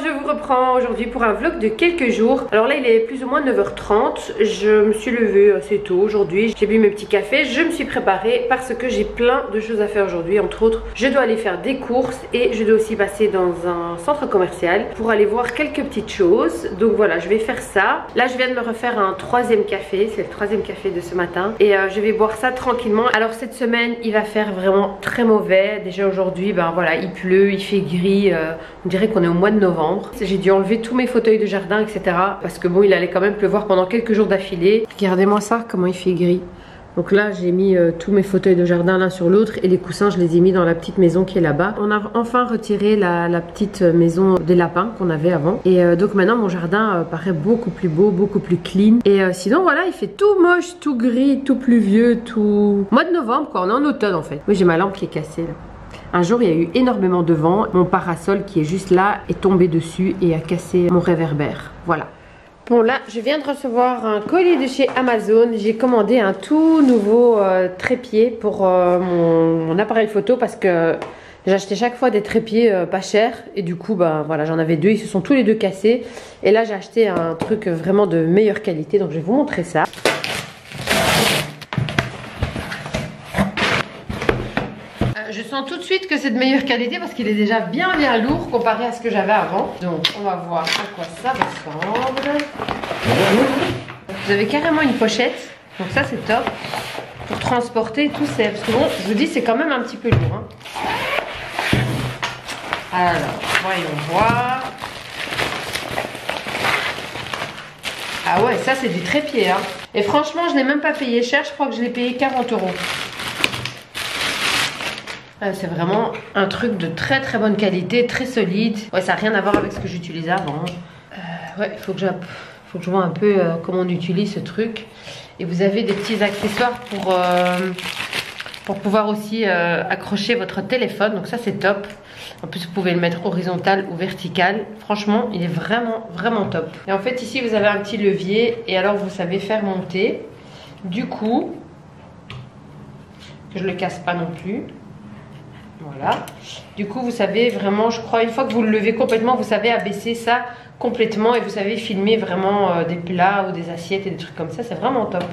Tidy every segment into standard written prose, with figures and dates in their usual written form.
je vous reprends aujourd'hui pour un vlog de quelques jours. Alors là il est plus ou moins 9h30. Je me suis levée assez tôt aujourd'hui. J'ai bu mes petits cafés, je me suis préparée parce que j'ai plein de choses à faire aujourd'hui. Entre autres, je dois aller faire des courses et je dois aussi passer dans un centre commercial pour aller voir quelques petites choses. Donc voilà, je vais faire ça. Là je viens de me refaire un troisième café. C'est le troisième café de ce matin. Et je vais boire ça tranquillement. Alors cette semaine il va faire vraiment très mauvais. Déjà aujourd'hui, ben voilà, il pleut, il fait gris. On dirait qu'on est au mois de novembre. J'ai dû enlever tous mes fauteuils de jardin, etc. Parce que bon, il allait quand même pleuvoir pendant quelques jours d'affilée. Regardez-moi ça, comment il fait gris. Donc là j'ai mis tous mes fauteuils de jardin l'un sur l'autre et les coussins je les ai mis dans la petite maison qui est là-bas. On a enfin retiré la petite maison des lapins qu'on avait avant. Et donc maintenant mon jardin paraît beaucoup plus beau, beaucoup plus clean. Et sinon voilà, il fait tout moche, tout gris, tout pluvieux, tout... mois de novembre quoi, on est en automne en fait. Oui, j'ai ma lampe qui est cassée là. Un jour il y a eu énormément de vent, mon parasol qui est juste là est tombé dessus et a cassé mon réverbère. Voilà. Bon là je viens de recevoir un colis de chez Amazon. J'ai commandé un tout nouveau trépied pour mon appareil photo parce que j'achetais chaque fois des trépieds pas chers et du coup bah voilà, j'en avais deux, ils se sont tous les deux cassés. Et là j'ai acheté un truc vraiment de meilleure qualité, donc je vais vous montrer ça. Je sens tout de suite que c'est de meilleure qualité parce qu'il est déjà bien lourd comparé à ce que j'avais avant. Donc on va voir à quoi ça ressemble. Vous avez carrément une pochette, donc ça c'est top pour transporter tout ça. Parce que bon, je vous dis c'est quand même un petit peu lourd. Hein. Alors voyons voir. Ah ouais, ça c'est du trépied. Hein. Et franchement je l'ai même pas payé cher, je crois que je l'ai payé 40 €. C'est vraiment un truc de très très bonne qualité, très solide. Ouais, ça n'a rien à voir avec ce que j'utilisais avant. Ouais, il faut que je vois un peu comment on utilise ce truc. Et vous avez des petits accessoires pour pouvoir aussi accrocher votre téléphone. Donc ça c'est top. En plus vous pouvez le mettre horizontal ou vertical. Franchement il est vraiment vraiment top. Et en fait ici vous avez un petit levier. Et alors vous savez faire monter. Du coup, que je ne le casse pas non plus. Voilà, du coup vous savez vraiment, je crois une fois que vous le levez complètement, vous savez abaisser ça complètement et vous savez filmer vraiment des plats ou des assiettes et des trucs comme ça, c'est vraiment top.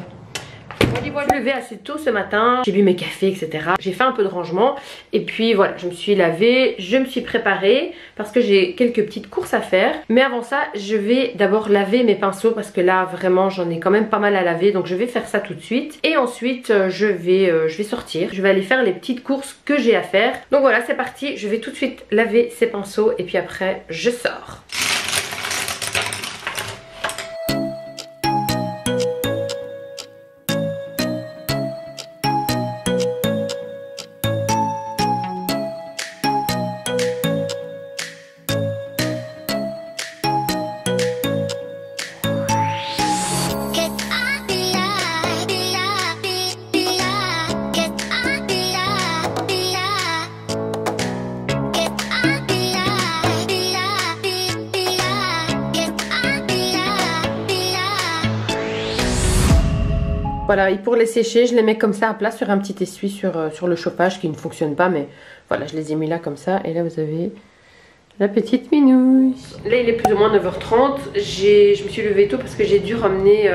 Moi je me levais assez tôt ce matin, j'ai bu mes cafés etc. J'ai fait un peu de rangement et puis voilà, je me suis lavée, je me suis préparée parce que j'ai quelques petites courses à faire. Mais avant ça je vais d'abord laver mes pinceaux parce que là vraiment j'en ai quand même pas mal à laver. Donc je vais faire ça tout de suite et ensuite je vais sortir. Je vais aller faire les petites courses que j'ai à faire. Donc voilà, c'est parti, je vais tout de suite laver ces pinceaux et puis après je sors. Voilà, et pour les sécher, je les mets comme ça à plat sur un petit essuie sur le chauffage qui ne fonctionne pas. Mais voilà, je les ai mis là comme ça. Et là, vous avez la petite minouille. Là, il est plus ou moins 9h30. Je me suis levée tôt parce que j'ai dû ramener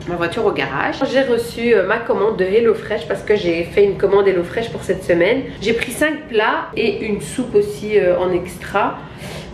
ma voiture au garage. J'ai reçu ma commande de HelloFresh parce que j'ai fait une commande HelloFresh pour cette semaine. J'ai pris 5 plats et une soupe aussi en extra.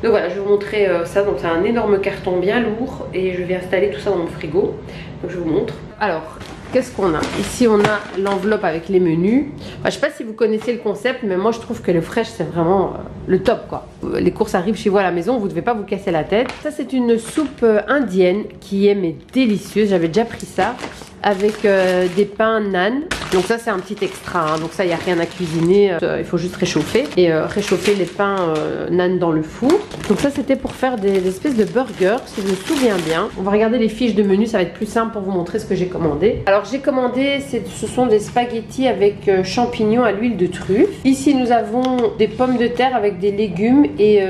Donc voilà, je vais vous montrer ça. Donc c'est un énorme carton bien lourd et je vais installer tout ça dans mon frigo. Donc je vous montre. Alors, qu'est-ce qu'on a? Ici on a l'enveloppe avec les menus. Enfin, je sais pas si vous connaissez le concept, mais moi je trouve que le fresh c'est vraiment le top quoi. Les courses arrivent chez vous à la maison, vous ne devez pas vous casser la tête. Ça c'est une soupe indienne qui est mais délicieuse. J'avais déjà pris ça avec des pains nan. Donc ça c'est un petit extra, hein. Donc ça il n'y a rien à cuisiner, il faut juste réchauffer. Et réchauffer les pains nan dans le four. Donc ça c'était pour faire des espèces de burgers, si je me souviens bien. On va regarder les fiches de menu, ça va être plus simple pour vous montrer ce que j'ai commandé. Alors j'ai commandé, ce sont des spaghettis avec champignons à l'huile de truffe. Ici nous avons des pommes de terre avec des légumes et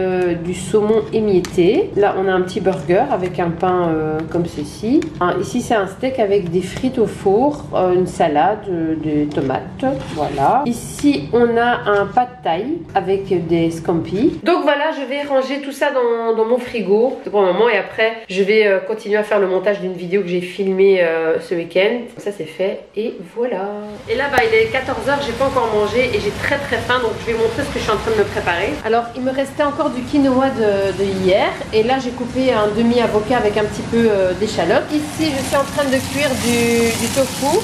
du saumon émietté. Là on a un petit burger avec un pain comme ceci. Ici c'est un steak avec des frites au four, une salade, des tomates, voilà. Ici on a un pad thai avec des scampi. Donc voilà, je vais ranger tout ça dans mon frigo pour le moment et après je vais continuer à faire le montage d'une vidéo que j'ai filmée ce week-end. Ça c'est fait et voilà. Et là il est 14h, j'ai pas encore mangé et j'ai très faim, donc je vais montrer ce que je suis en train de me préparer. Alors il me restait encore du quinoa de hier et là j'ai coupé un demi avocat avec un petit peu d'échalote. Ici je suis en train de cuire du tofu,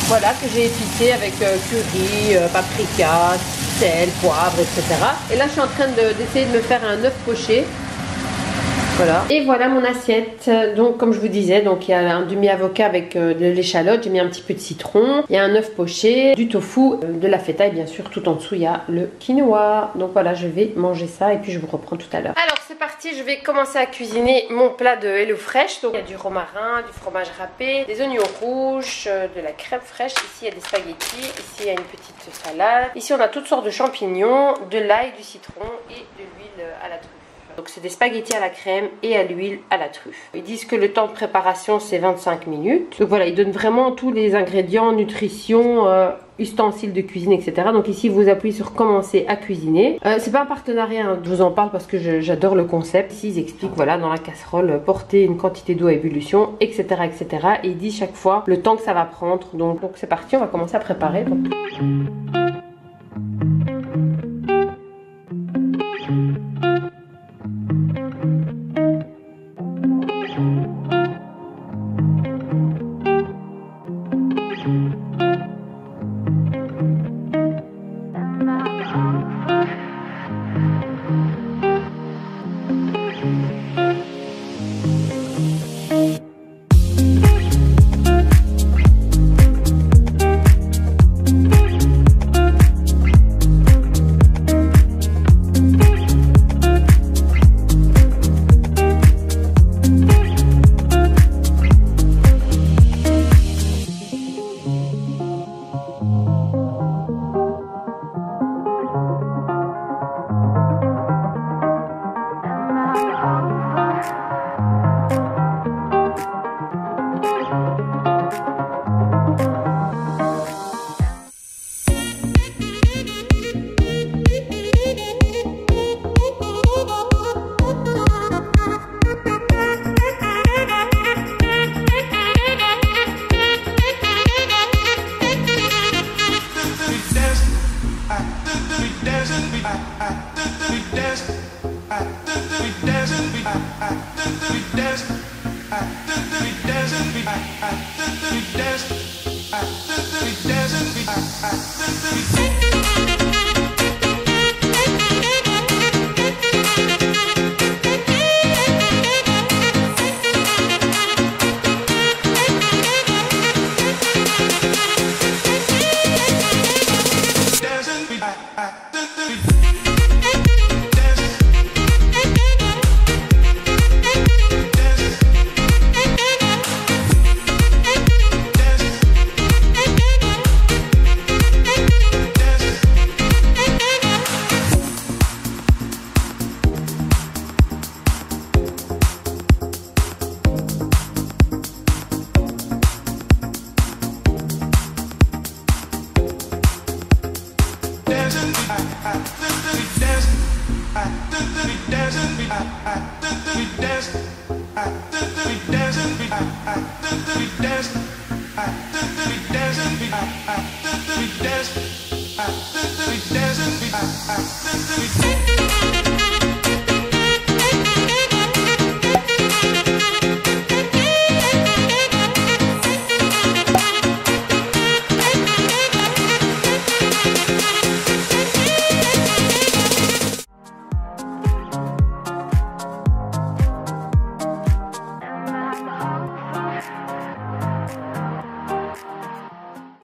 voilà, que j'ai épicé avec curry, paprika, sel, poivre, etc. Et là je suis en train d'essayer de me faire un œuf poché. Voilà. Et voilà mon assiette. Donc comme je vous disais, donc il y a un demi-avocat avec de l'échalote, j'ai mis un petit peu de citron, il y a un œuf poché, du tofu, de la feta et bien sûr tout en dessous il y a le quinoa. Donc voilà, je vais manger ça et puis je vous reprends tout à l'heure. Alors c'est parti, je vais commencer à cuisiner mon plat de HelloFresh. Donc il y a du romarin, du fromage râpé, des oignons rouges, de la crème fraîche. Ici il y a des spaghettis, ici il y a une petite salade. Ici on a toutes sortes de champignons, de l'ail, du citron et de l'huile à la truffe. Donc c'est des spaghettis à la crème et à l'huile à la truffe. Ils disent que le temps de préparation c'est 25 minutes. Donc voilà, ils donnent vraiment tous les ingrédients, nutrition, ustensiles de cuisine, etc. Donc ici vous appuyez sur commencer à cuisiner. C'est pas un partenariat, hein, je vous en parle parce que j'adore le concept. Ici ils expliquent, voilà, dans la casserole, porter une quantité d'eau à ébullition, etc., etc. Et ils disent chaque fois le temps que ça va prendre. Donc c'est parti, on va commencer à préparer. Donc.